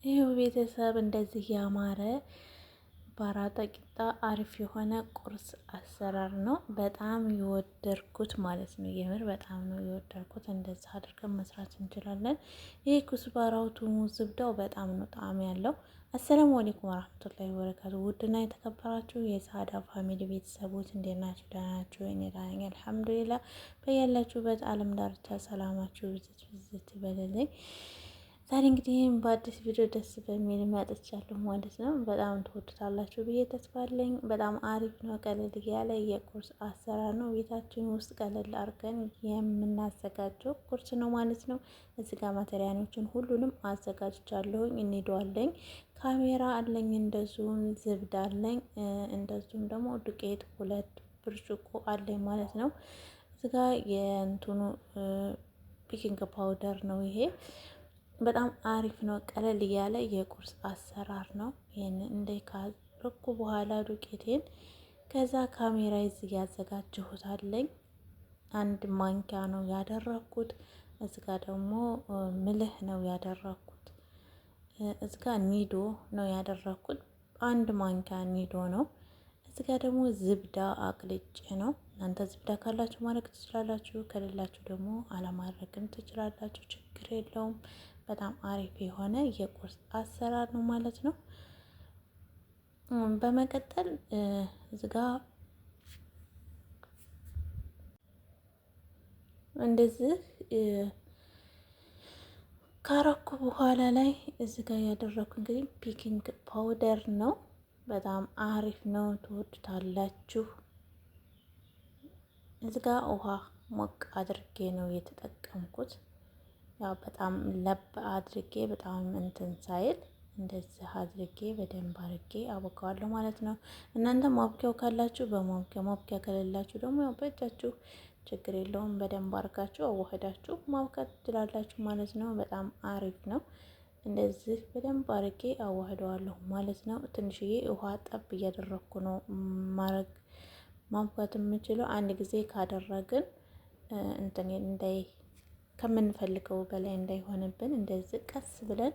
ይኸው ቤተሰብ እንደዚህ ያማረ ባራጣ ቂጣ አሪፍ የሆነ ቁርስ አሰራር ነው። በጣም የወደድኩት ማለት ነው። የምር በጣም ነው የወደድኩት። እንደዛ አድርገን መስራት እንችላለን። ይሄ ኩስባራው ቱሙ ዝብዳው በጣም ነው ጣዕም ያለው። አሰላሙ አለይኩም ወራህመቱላሂ ወበረካቱ። ውድና የተከበራችሁ የሳዳ ፋሚሊ ቤተሰቦች እንዴት ናችሁ? ደህና ናችሁ? እኔ ደህና ነኝ አልሐምዱሊላህ። በያላችሁበት ዓለም ዳርቻ ሰላማችሁ ብዝት ብዝት ይበልልኝ። ዛሬ እንግዲህ በአዲስ ቪዲዮ ደስ በሚል መጥቻለሁ ማለት ነው። በጣም ትወዱታላችሁ ብዬ ተስፋ አለኝ። በጣም አሪፍ ነው። ቀለል ያለ የቁርስ አሰራር ነው። ቤታችን ውስጥ ቀለል አድርገን የምናዘጋጀው ቁርስ ነው ማለት ነው። እዚህ ጋር ማቴሪያሎችን ሁሉንም አዘጋጅቻለሁኝ። እንሄደዋለኝ ካሜራ አለኝ፣ እንደዚሁም ዝብድ አለኝ፣ እንደዚሁም ደግሞ ዱቄት 2 ብርጭቆ አለኝ ማለት ነው። እዚህ ጋር የእንትኑ ቤኪንግ ፓውደር ነው ይሄ። በጣም አሪፍ ነው። ቀለል ያለ የቁርስ አሰራር ነው። ይሄንን እንደ ካረኩ በኋላ ዱቄቴን ከዛ ካሜራ እዚህ ያዘጋጀሁት አለኝ። 1 ማንኪያ ነው ያደረኩት። እዚህ ጋር ደግሞ ምልህ ነው ያደረኩት። እዚህ ጋር ኒዶ ነው ያደረኩት። 1 ማንኪያ ኒዶ ነው። እዚህ ጋር ደግሞ ዝብዳ አቅልጬ ነው። እናንተ ዝብዳ ካላችሁ ማድረግ ትችላላችሁ፣ ከሌላችሁ ደግሞ አለማድረግም ትችላላችሁ። ችግር የለውም። በጣም አሪፍ የሆነ የቁርስ አሰራር ነው ማለት ነው። በመቀጠል እዚህ ጋር እንደዚህ ካረኩ በኋላ ላይ እዚህ ጋር ያደረኩ እንግዲህ ቤኪንግ ፓውደር ነው። በጣም አሪፍ ነው፣ ትወዱታላችሁ። እዚህ ጋር ውሃ ሞቅ አድርጌ ነው የተጠቀምኩት። ያው በጣም ለብ አድርጌ በጣም እንትን ሳይል እንደዚህ አድርጌ በደንብ አድርጌ አቦካዋለሁ ማለት ነው። እናንተ ማብኪያው ካላችሁ በማብኪያ፣ ማብኪያ ከሌላችሁ ደግሞ ያው በእጃችሁ ችግር የለውም። በደንብ አድርጋችሁ አዋህዳችሁ ማብካት ትችላላችሁ ማለት ነው። በጣም አሪፍ ነው። እንደዚህ በደንብ አድርጌ አዋህደዋለሁ ማለት ነው። ትንሽዬ ውሃ ጠብ እያደረኩ ነው ማብካት የምችለው። አንድ ጊዜ ካደረግን እንትን እንዳይ ከምንፈልገው በላይ እንዳይሆንብን እንደዚህ ቀስ ብለን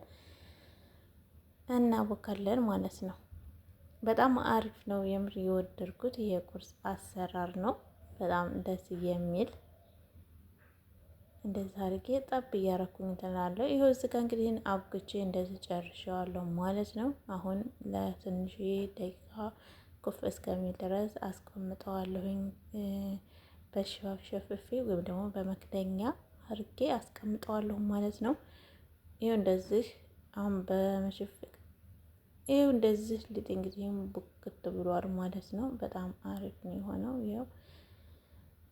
እናቦካለን ማለት ነው። በጣም አሪፍ ነው። የምር የወደድኩት የቁርስ አሰራር ነው። በጣም ደስ የሚል እንደዚህ አድርጌ ጠብ እያረኩኝ እንትላለሁ። ይኸው እዚህ ጋር እንግዲህ አብክቼ እንደዚህ ጨርሼዋለሁ ማለት ነው። አሁን ለትንሽ ደቂቃ ኩፍ እስከሚል ድረስ አስቀምጠዋለሁኝ። በሽፋፍ ሸፍፌ ወይም ደግሞ በመክደኛ አድርጌ አስቀምጠዋለሁ ማለት ነው። ይኸው እንደዚህ አሁን በመሸፈቅ ይኸው እንደዚህ ሊጥ እንግዲህ ቡክት ብሏል ማለት ነው። በጣም አሪፍ ነው የሆነው። ይኸው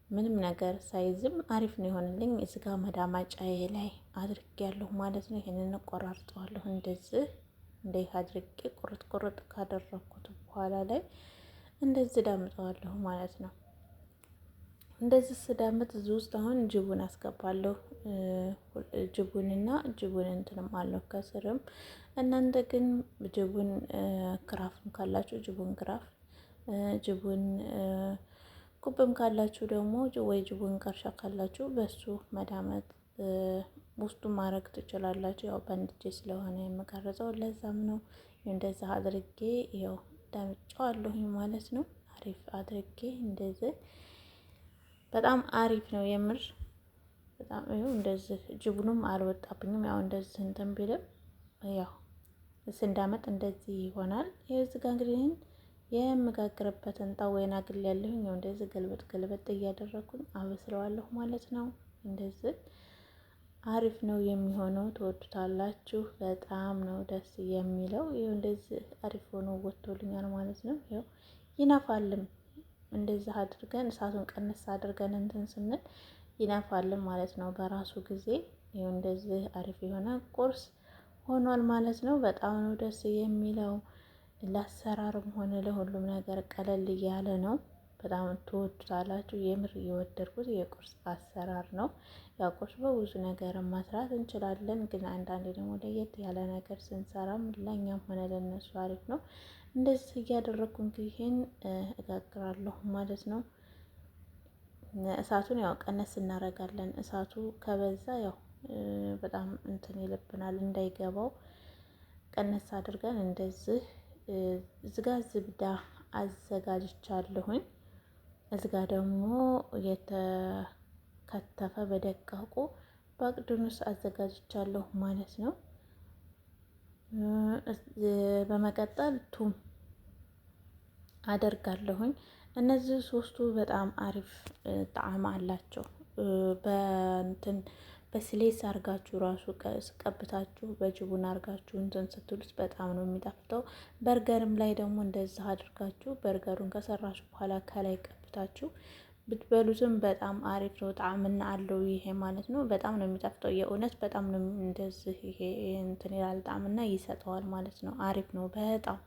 ምንም ነገር ሳይዝም አሪፍ ነው የሆነልኝ። እዚህ ጋር መዳማጫዬ ላይ አድርጌያለሁ ማለት ነው። ይሄንን ቆራርጠዋለሁ እንደዚህ አድርጌ ቁርጥ ቁርጥ ካደረኩት በኋላ ላይ እንደዚህ ዳምጠዋለሁ ማለት ነው። እንደዚህ ስዳምጥ እዚህ ውስጥ አሁን ጅቡን አስገባለሁ። ጅቡንና ጅቡን እንትንም አለው ከስርም። እናንተ ግን ጅቡን ክራፍም ካላችሁ ጅቡን ክራፍ፣ ጅቡን ኩብም ካላችሁ ደግሞ ወይ ጅቡን ቀርሻ ካላችሁ በሱ መዳመጥ ውስጡን ማድረግ ትችላላችሁ። ያው በአንድ እጄ ስለሆነ የምቀርጸው ለዛም ነው። እንደዛ አድርጌ ያው ዳምጫዋለሁኝ ማለት ነው። አሪፍ አድርጌ እንደዚህ በጣም አሪፍ ነው የምር። በጣም ይኸው እንደዚህ ጅቡኑም አልወጣብኝም። ያው እንደዚህ እንትን ቢልም ያው ስንዳመጥ እንደዚህ ይሆናል። ይኸው እዚህ ጋር እንግዲህ የምጋግርበትን ጣውዬን አግል ያለሁኝ ያው እንደዚህ ገልበጥ ገልበጥ እያደረኩኝ አበስለዋለሁ ማለት ነው። እንደዚህ አሪፍ ነው የሚሆነው። ትወዱታላችሁ። በጣም ነው ደስ የሚለው። ይኸው እንደዚህ አሪፍ ሆኖ ወጥቶልኛል ማለት ነው። ይኸው ይነፋልም። እንደዚህ አድርገን እሳቱን ቀነስ አድርገን እንትን ስንል ይነፋልም ማለት ነው በራሱ ጊዜ። ይኸው እንደዚህ አሪፍ የሆነ ቁርስ ሆኗል ማለት ነው። በጣም ነው ደስ የሚለው። ለአሰራርም ሆነ ለሁሉም ነገር ቀለል እያለ ነው። በጣም ትወዱታላችሁ። የምር የወደድኩት የቁርስ አሰራር ነው። ያው ቁርስ በብዙ ነገር መስራት እንችላለን፣ ግን አንዳንዴ ደግሞ ለየት ያለ ነገር ስንሰራም ለኛም ሆነ ለነሱ አሪፍ ነው። እንደዚህ እያደረኩ ይሄን እጋግራለሁ ማለት ነው። እሳቱን ያው ቀነስ እናደርጋለን። እሳቱ ከበዛ ያው በጣም እንትን ይልብናል እንዳይገባው ቀነስ አድርገን እንደዚህ እዚጋ ዝብዳ አዘጋጅቻለሁኝ። እዚጋ ደግሞ የተከተፈ በደቃቁ በአቅዱንስ አዘጋጅቻለሁ ማለት ነው። በመቀጠል ቱም አደርጋለሁኝ። እነዚህ ሶስቱ በጣም አሪፍ ጣዕም አላቸው። በእንትን በስሌስ አርጋችሁ ራሱ ቀብታችሁ በጅቡን አርጋችሁ እንትን ስትሉት በጣም ነው የሚጣፍጠው። በርገርም ላይ ደግሞ እንደዛ አድርጋችሁ በርገሩን ከሰራችሁ በኋላ ከላይ ቀብታችሁ ብትበሉትም በጣም አሪፍ ነው። ጣዕምና አለው ይሄ ማለት ነው። በጣም ነው የሚጣፍጠው። የእውነት በጣም ነው እንደዚህ ይሄ እንትን ይላል ጣዕምና ይሰጠዋል ማለት ነው። አሪፍ ነው በጣም።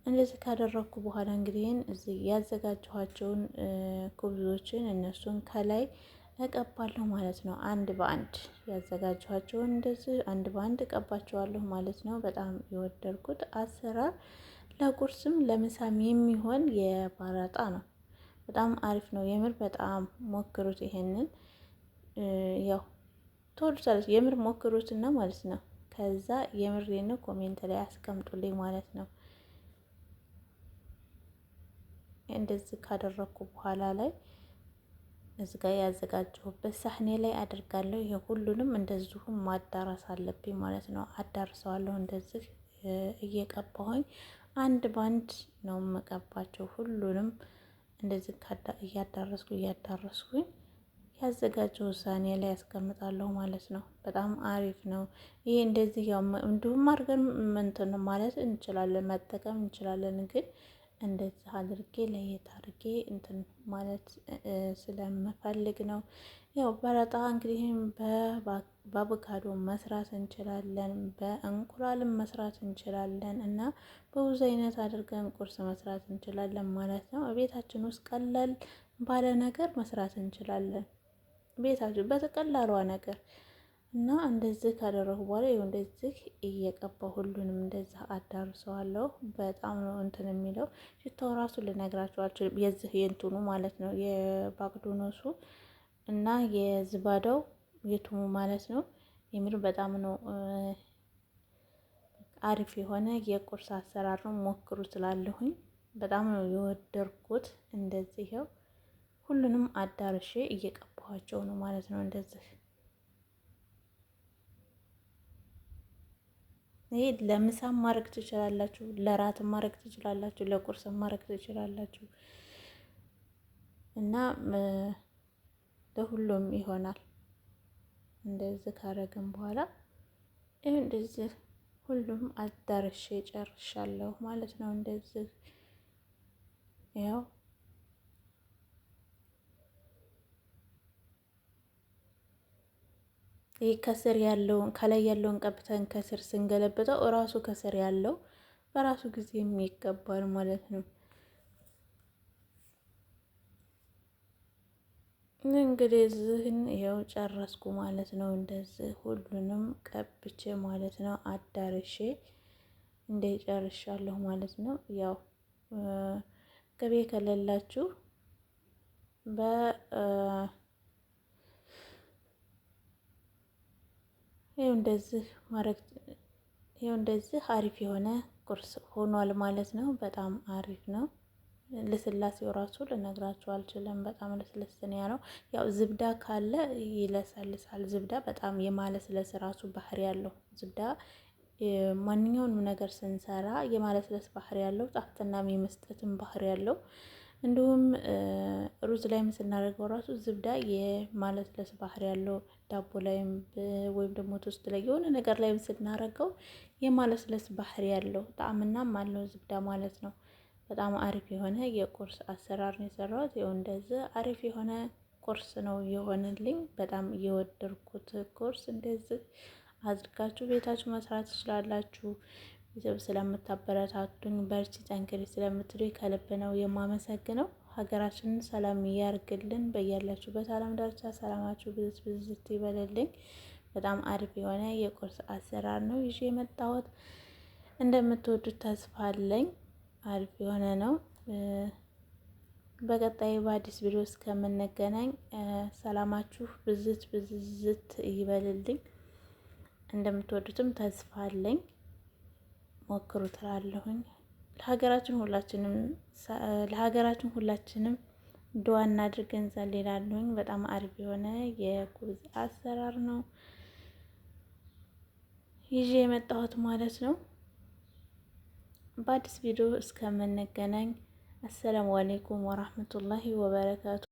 እንደዚህ ካደረኩ በኋላ እንግዲህ እዚህ ያዘጋጀኋቸውን ኩብዞችን እነሱን ከላይ እቀባለሁ ማለት ነው። አንድ በአንድ ያዘጋጀኋቸውን እንደዚህ አንድ በአንድ እቀባቸዋለሁ ማለት ነው። በጣም የወደድኩት አሰራር ለቁርስም ለምሳም የሚሆን የባራጣ ነው። በጣም አሪፍ ነው የምር በጣም ሞክሩት። ይሄንን ያው ትወዱታላችሁ የምር ሞክሩትና ማለት ነው። ከዛ የምሬን ነው ኮሜንት ላይ አስቀምጡልኝ ማለት ነው። እንደዚህ ካደረኩ በኋላ ላይ እዚህ ጋር ያዘጋጀሁበት ሳህኔ ላይ አድርጋለሁ። ይሄ ሁሉንም እንደዚሁም ማዳረስ አለብኝ ማለት ነው። አዳርሰዋለሁ እንደዚህ እየቀባሁኝ አንድ ባንድ ነው የምቀባቸው። ሁሉንም እንደዚህ እያዳረስኩኝ ያዘጋጀው ሳህኔ ላይ ያስቀምጣለሁ ማለት ነው። በጣም አሪፍ ነው ይሄ። እንደዚህ ያው እንዲሁም አድርገን እንትን ማለት እንችላለን መጠቀም እንችላለን ግን እንደዚህ አድርጌ ለየት አድርጌ እንትን ማለት ስለምፈልግ ነው። ያው በረጣ እንግዲህ በአቮካዶ መስራት እንችላለን፣ በእንቁላልም መስራት እንችላለን እና በብዙ አይነት አድርገን ቁርስ መስራት እንችላለን ማለት ነው። ቤታችን ውስጥ ቀለል ባለ ነገር መስራት እንችላለን። ቤታችን በተቀላሏ ነገር እና እንደዚህ ካደረጉ በኋላ ይኸው እንደዚህ እየቀባሁ ሁሉንም እንደዚህ አዳርሰዋለሁ። በጣም ነው እንትን የሚለው ሽታው ራሱ ልነግራችሁ አልችልም። የዚህ የእንትኑ ማለት ነው የባቅዶኖሱ እና የዝባዳው የቱሙ ማለት ነው። የምር በጣም ነው አሪፍ የሆነ የቁርስ አሰራር ነው። ሞክሩ ስላለሁኝ በጣም ነው የወደድኩት። እንደዚህ ይኸው ሁሉንም አዳርሼ እየቀባኋቸው ነው ማለት ነው። እንደዚህ ይሄ ለምሳም ማድረግ ትችላላችሁ፣ ለራትም ማድረግ ትችላላችሁ፣ ለቁርስም ማድረግ ትችላላችሁ እና ለሁሉም ይሆናል። እንደዚህ ካረግን በኋላ ይሄ እንደዚህ ሁሉም አዳርሼ ጨርሻለሁ ማለት ነው። እንደዚህ ያው ይህ ከስር ያለውን ከላይ ያለውን ቀብተን ከስር ስንገለብጠው እራሱ ከስር ያለው በራሱ ጊዜ የሚቀባል ማለት ነው። እንግዲህ እዚህን ይኸው ጨረስኩ ማለት ነው። እንደዚህ ሁሉንም ቀብቼ ማለት ነው አዳርሼ እንደ ጨርሻለሁ ማለት ነው። ያው ቅቤ ከሌላችሁ ይኸው እንደዚህ ማድረግ ይኸው እንደዚህ አሪፍ የሆነ ቁርስ ሆኗል ማለት ነው። በጣም አሪፍ ነው። ልስላሴው ራሱ ልነግራችሁ አልችልም። በጣም ልስልስ ነው ያለው። ያው ዝብዳ ካለ ይለሰልሳል። ዝብዳ በጣም የማለስለስ ራሱ ባህሪ ያለው ዝብዳ ማንኛውንም ነገር ስንሰራ የማለስለስ ባህሪ ያለው፣ ጣፍጥናም የመስጠትም ባህሪ ያለው እንዲሁም ሩዝ ላይም ስናደርገው ራሱ ዝብዳ የማለስለስ ባህሪ ያለው፣ ዳቦ ላይም ወይም ደግሞ ቶስት ላይ የሆነ ነገር ላይም ስናደርገው የማለስለስ ባህሪ ያለው ጣዕምናም አለው ዝብዳ ማለት ነው። በጣም አሪፍ የሆነ የቁርስ አሰራር ነው የሰራሁት። ይኸው እንደዚህ አሪፍ የሆነ ቁርስ ነው የሆነልኝ። በጣም የወደድኩት ቁርስ እንደዚህ አድርጋችሁ ቤታችሁ መስራት ትችላላችሁ። ቤተሰብ ስለምታበረታቱኝ በርቺ ጠንክሪ ስለምትሉኝ ከልብ ነው የማመሰግነው። ሀገራችንን ሰላም ያርግልን። በያላችሁበት ዓለም ዳርቻ ሰላማችሁ ብዝት ብዝት ይበልልኝ። በጣም አሪፍ የሆነ የቁርስ አሰራር ነው ይዤ የመጣሁት። እንደምትወዱት ተስፋ አለኝ። አሪፍ የሆነ ነው። በቀጣይ በአዲስ ቪዲዮ እስከምንገናኝ ሰላማችሁ ብዝት ብዝት ይበልልኝ። እንደምትወዱትም ተስፋ አለኝ። ሞክሩ ትላለሁኝ። ለሀገራችን ሁላችንም ዱዓ እናድርግ እንጸልያለሁኝ። በጣም አሪፍ የሆነ የኩብዝ አሰራር ነው ይዤ የመጣሁት ማለት ነው። በአዲስ ቪዲዮ እስከምንገናኝ አሰላሙ አሌይኩም ወራህመቱላሂ ወበረካቱ።